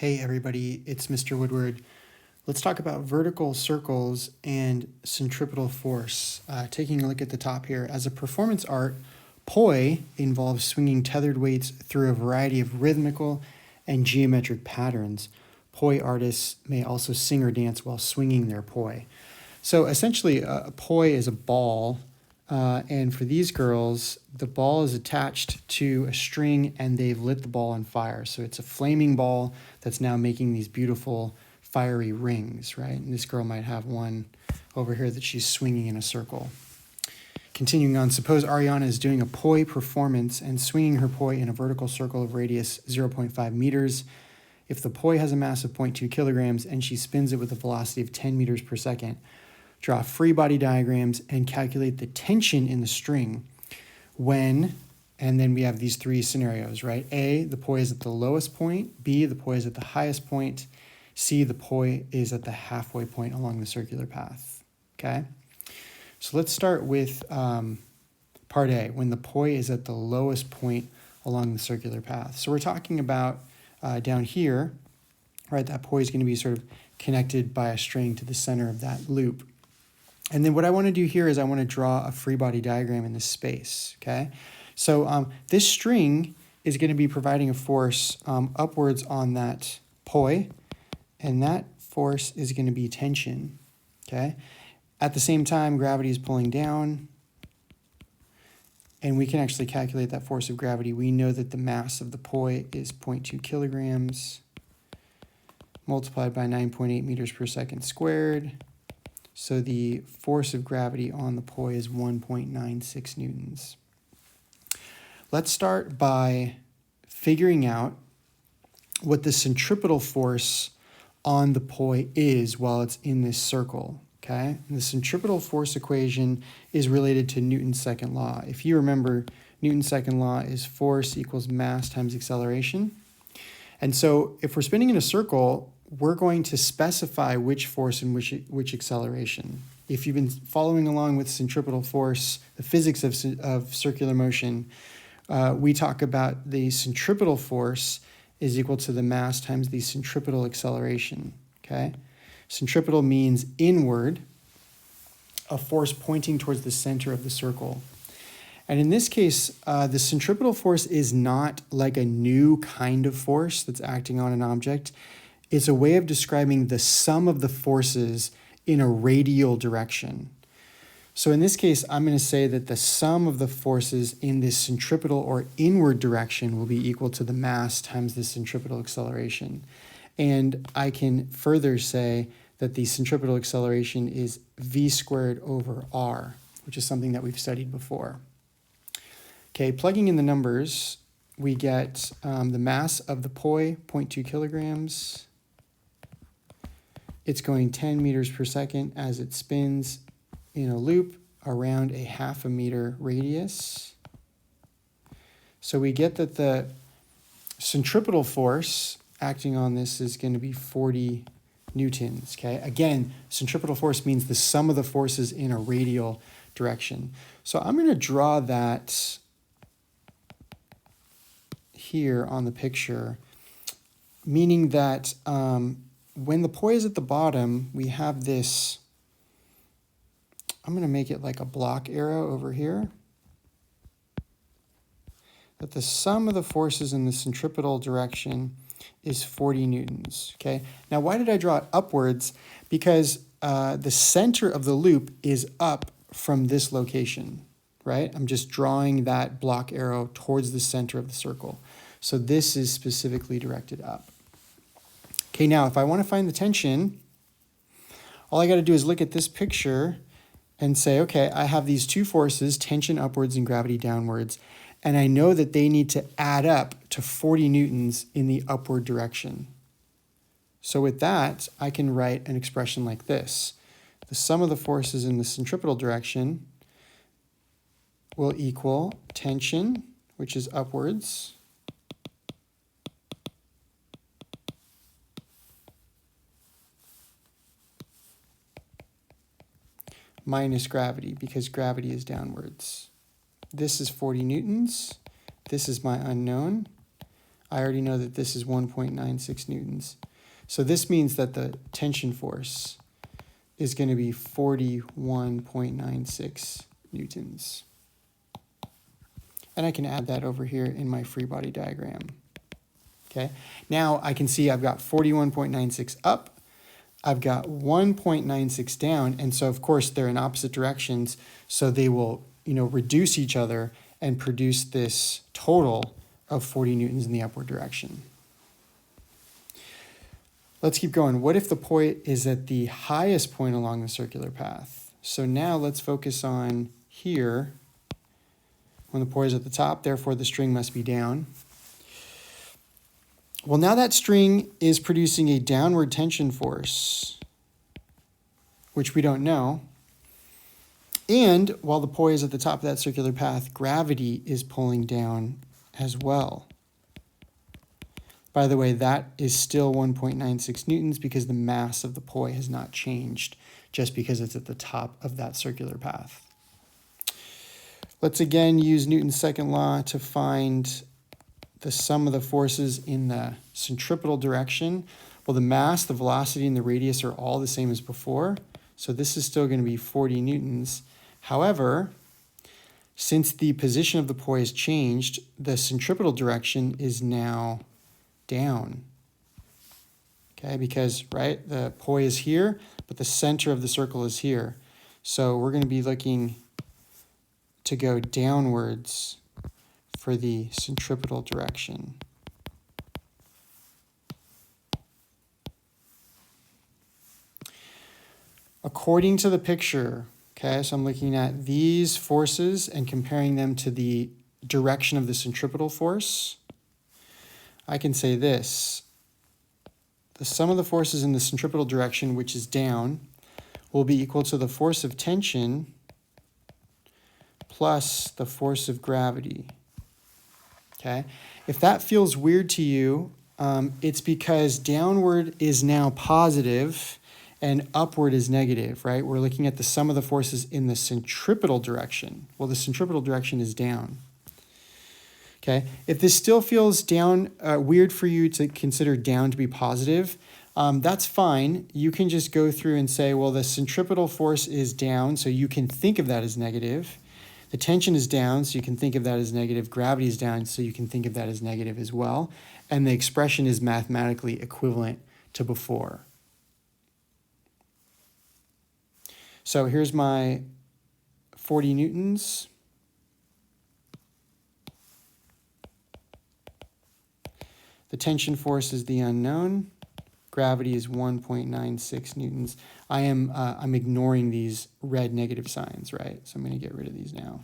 Hey everybody, it's Mr. Woodward. Let's talk about vertical circles and centripetal force. Taking a look at the top here, as a performance art, poi involves swinging tethered weights through a variety of rhythmical and geometric patterns. Poi artists may also sing or dance while swinging their poi. So essentially, a poi is a ball, and for these girls, the ball is attached to a string and they've lit the ball on fire. So it's a flaming ball that's now making these beautiful fiery rings, right? And this girl might have one over here that she's swinging in a circle. Continuing on, suppose Ariana is doing a poi performance and swinging her poi in a vertical circle of radius 0.5 meters. If the poi has a mass of 0.2 kilograms and she spins it with a velocity of 10 meters per second, draw free body diagrams and calculate the tension in the string when, and then we have these three scenarios, right? A, the poi is at the lowest point. B, the poi is at the highest point. C, the poi is at the halfway point along the circular path, okay? So let's start with part A, when the poi is at the lowest point along the circular path. So we're talking about down here, right? That poi is going to be sort of connected by a string to the center of that loop. And then what I want to do here is I want to draw a free body diagram in this space, okay? So this string is going to be providing a force upwards on that poi, and that force is going to be tension, okay? At the same time, gravity is pulling down, and we can actually calculate that force of gravity. We know that the mass of the poi is 0.2 kilograms multiplied by 9.8 meters per second squared. So the force of gravity on the poi is 1.96 newtons. Let's start by figuring out what the centripetal force on the poi is while it's in this circle, okay? And the centripetal force equation is related to Newton's second law. If you remember, Newton's second law is force equals mass times acceleration. And so if we're spinning in a circle, we're going to specify which force and which acceleration. If you've been following along with centripetal force, the physics of circular motion, we talk about the centripetal force is equal to the mass times the centripetal acceleration, okay? Centripetal means inward, a force pointing towards the center of the circle. And in this case, the centripetal force is not like a new kind of force that's acting on an object. It's a way of describing the sum of the forces in a radial direction. So in this case, I'm going to say that the sum of the forces in this centripetal or inward direction will be equal to the mass times the centripetal acceleration. And I can further say that the centripetal acceleration is v squared over r, which is something that we've studied before. Okay, plugging in the numbers, we get the mass of the poi, 0.2 kilograms. It's going 10 meters per second as it spins in a loop around a 0.5 meter radius. So we get that the centripetal force acting on this is going to be 40 newtons, okay? Again, centripetal force means the sum of the forces in a radial direction. So I'm going to draw that here on the picture, meaning that when the poi is at the bottom, we have this, I'm going to make it like a block arrow over here, that the sum of the forces in the centripetal direction is 40 newtons, okay? Now, why did I draw it upwards? Because the center of the loop is up from this location, right? I'm just drawing that block arrow towards the center of the circle. So this is specifically directed up. Okay, now if I want to find the tension, all I got to do is look at this picture and say, okay, I have these two forces, tension upwards and gravity downwards, and I know that they need to add up to 40 newtons in the upward direction. So with that, I can write an expression like this. The sum of the forces in the centripetal direction will equal tension, which is upwards, minus gravity, because gravity is downwards. This is 40 newtons. This is my unknown. I already know that this is 1.96 newtons. So this means that the tension force is going to be 41.96 newtons. And I can add that over here in my free body diagram. Okay, now I can see I've got 41.96 up, I've got 1.96 down, and so of course they're in opposite directions, so they will, reduce each other and produce this total of 40 newtons in the upward direction. Let's keep going. What if the point is at the highest point along the circular path? So now let's focus on here. When the point is at the top, therefore the string must be down. Well, now that string is producing a downward tension force, which we don't know. And while the poi is at the top of that circular path, gravity is pulling down as well. By the way, that is still 1.96 newtons because the mass of the poi has not changed just because it's at the top of that circular path. Let's again use Newton's second law to find the sum of the forces in the centripetal direction. Well, the mass, the velocity, and the radius are all the same as before. So this is still going to be 40 newtons. However, since the position of the poi has changed, the centripetal direction is now down. Okay, because, right, the poi is here, but the center of the circle is here. So we're going to be looking to go downwards for the centripetal direction. According to the picture, okay, so I'm looking at these forces and comparing them to the direction of the centripetal force. I can say this: the sum of the forces in the centripetal direction, which is down, will be equal to the force of tension plus the force of gravity. Okay, if that feels weird to you, it's because downward is now positive and upward is negative, right? We're looking at the sum of the forces in the centripetal direction. Well, the centripetal direction is down. Okay, if this still feels down weird for you to consider down to be positive, that's fine. You can just go through and say, well, the centripetal force is down, so you can think of that as negative. The tension is down, so you can think of that as negative. Gravity is down, so you can think of that as negative as well. And the expression is mathematically equivalent to before. So here's my 40 newtons. The tension force is the unknown. Gravity is 1.96 newtons. I'm ignoring these red negative signs, right? So I'm going to get rid of these now.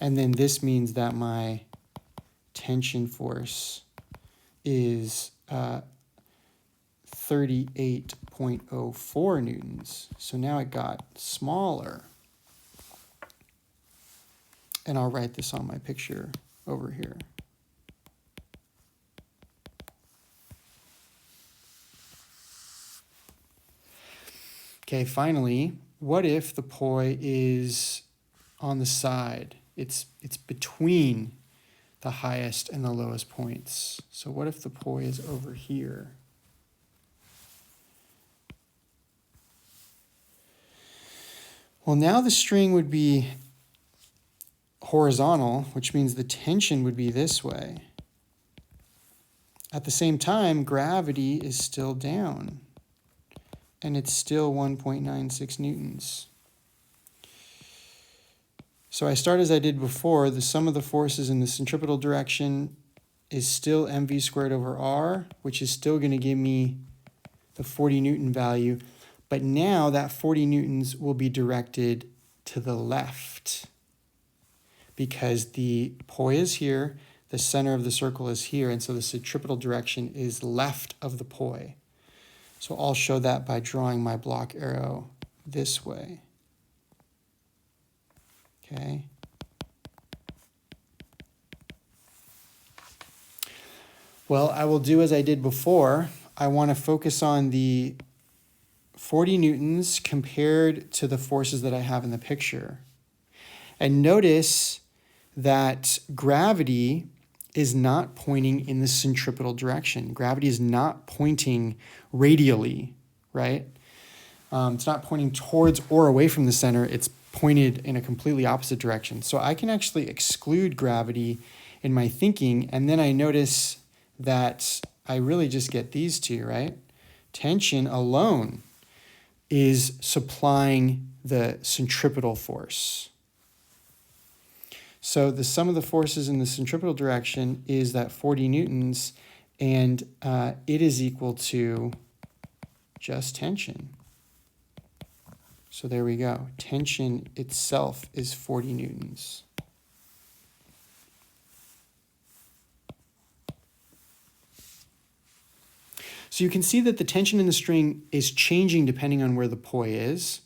And then this means that my tension force is 38.04 newtons. So now it got smaller. And I'll write this on my picture over here. Okay, finally, what if the poi is on the side? It's between the highest and the lowest points. So what if the poi is over here? Well, now the string would be horizontal, which means the tension would be this way. At the same time, gravity is still down, and it's still 1.96 newtons. So I start as I did before. The sum of the forces in the centripetal direction is still mv squared over r, which is still going to give me the 40 newton value. But now that 40 newtons will be directed to the left because the poi is here, the center of the circle is here, and so the centripetal direction is left of the poi. So I'll show that by drawing my block arrow this way. Okay. Well, I will do as I did before. I want to focus on the 40 newtons compared to the forces that I have in the picture. And notice that gravity is not pointing in the centripetal direction. Gravity is not pointing radially, right? It's not pointing towards or away from the center. It's pointed in a completely opposite direction. So I can actually exclude gravity in my thinking, and then I notice that I really just get these two, right? Tension alone is supplying the centripetal force. So the sum of the forces in the centripetal direction is that 40 newtons, and it is equal to just tension. So there we go. Tension itself is 40 newtons. So you can see that the tension in the string is changing depending on where the poi is.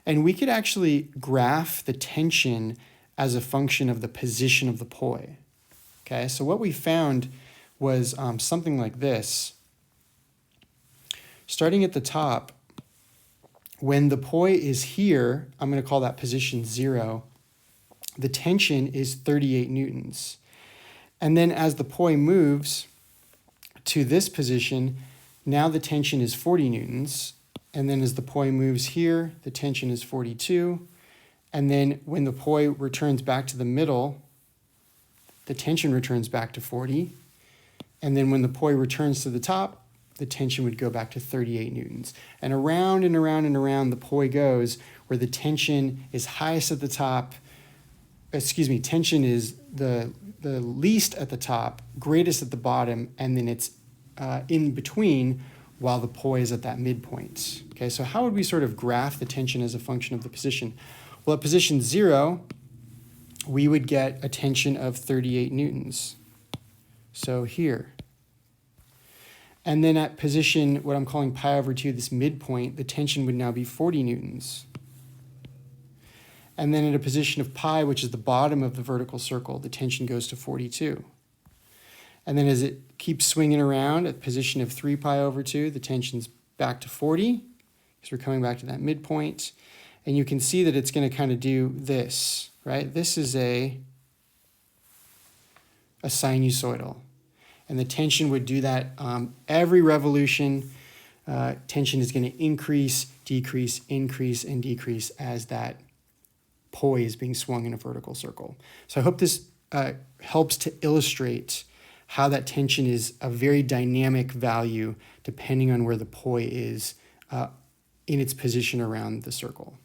And we could actually graph the tension as a function of the position of the poi. Okay, so what we found was something like this. Starting at the top, when the poi is here, I'm going to call that position 0, the tension is 38 newtons. And then as the poi moves to this position, now the tension is 40 newtons. And then as the poi moves here, the tension is 42. And then when the poi returns back to the middle, the tension returns back to 40. And then when the poi returns to the top, the tension would go back to 38 newtons. And around and around and around the poi goes, where the tension is highest at the top. Tension is the least at the top, greatest at the bottom, and then it's in between while the poi is at that midpoint. Okay, so how would we sort of graph the tension as a function of the position? Well, at position 0, we would get a tension of 38 newtons. So here. And then at position, what I'm calling pi over 2, this midpoint, the tension would now be 40 newtons. And then at a position of pi, which is the bottom of the vertical circle, the tension goes to 42. And then as it keeps swinging around at position of 3 pi over 2, the tension's back to 40, because we're coming back to that midpoint. And you can see that it's going to kind of do this, right? This is a sinusoidal. And the tension would do that every revolution. Tension is going to increase, decrease, increase, and decrease as that poi is being swung in a vertical circle. So I hope this helps to illustrate how that tension is a very dynamic value depending on where the poi is in its position around the circle.